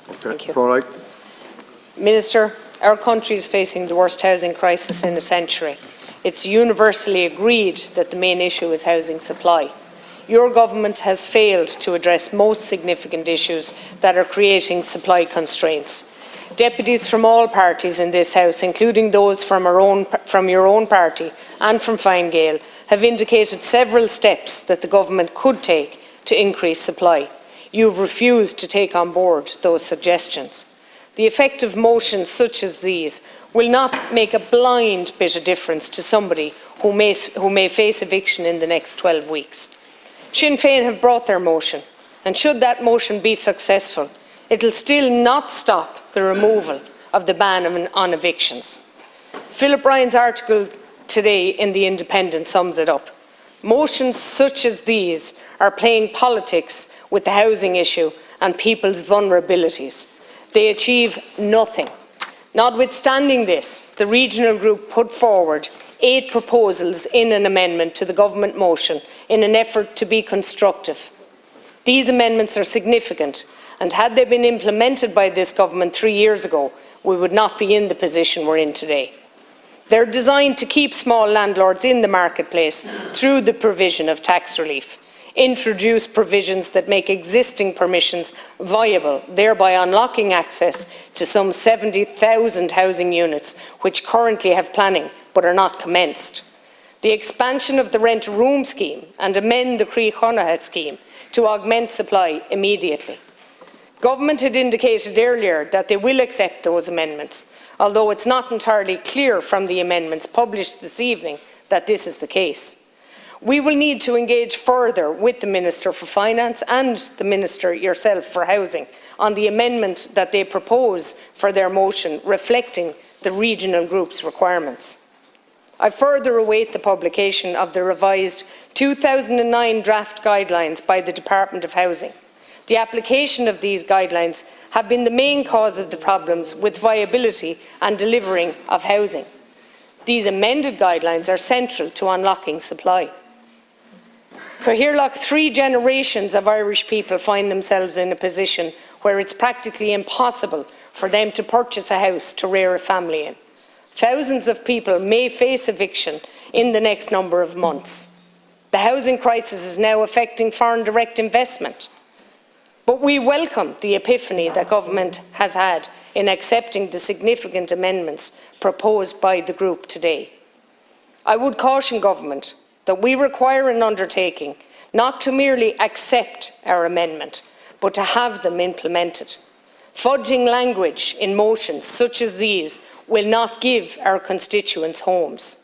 Thank you. All right. Minister, our country is facing the worst housing crisis in a century. It's universally agreed that the main issue is housing supply. Your government has failed to address most significant issues that are creating supply constraints. Deputies from all parties in this House, including those from your own party and from Fine Gael, have indicated several steps that the government could take to increase supply. You have refused to take on board those suggestions. The effect of motions such as these will not make a blind bit of difference to somebody who may face eviction in the next 12 weeks. Sinn Féin have brought their motion, and should that motion be successful, it will still not stop the removal of the ban on evictions. Philip Ryan's article today in The Independent sums it up. Motions such as these are playing politics with the housing issue and people's vulnerabilities. They achieve nothing. Notwithstanding this, the regional group put forward 8 proposals in an amendment to the government motion in an effort to be constructive. These amendments are significant, and had they been implemented by this government 3 years ago, we would not be in the position we're in today. They're designed to keep small landlords in the marketplace through the provision of tax relief, introduce provisions that make existing permissions viable, thereby unlocking access to some 70,000 housing units which currently have planning but are not commenced. The expansion of the rent-a-room scheme and amend the Croí Chonaithe scheme to augment supply immediately. Government had indicated earlier that they will accept those amendments, although it's not entirely clear from the amendments published this evening that this is the case. We will need to engage further with the Minister for Finance and the Minister yourself for Housing on the amendment that they propose for their motion reflecting the regional group's requirements. I further await the publication of the revised 2009 draft guidelines by the Department of Housing. The application of these guidelines have been the main cause of the problems with viability and delivering of housing. These amended guidelines are central to unlocking supply. Cathaoirleach, 3 generations of Irish people find themselves in a position where it's practically impossible for them to purchase a house to rear a family in. Thousands of people may face eviction in the next number of months. The housing crisis is now affecting foreign direct investment. But we welcome the epiphany that government has had in accepting the significant amendments proposed by the group today. I would caution government that we require an undertaking not to merely accept our amendment, but to have them implemented. Fudging language in motions such as these will not give our constituents homes.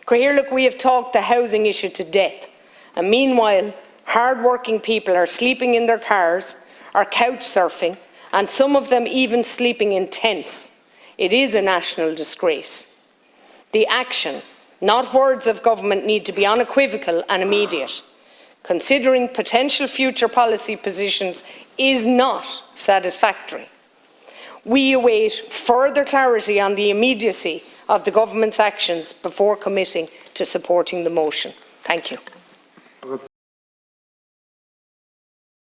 Cathaoirleach, we have talked the housing issue to death, and meanwhile, hard-working people are sleeping in their cars, are couch surfing, and some of them even sleeping in tents. It is a national disgrace. The action, not words of government, need to be unequivocal and immediate. Considering potential future policy positions is not satisfactory. We await further clarity on the immediacy of the government's actions before committing to supporting the motion. Thank you.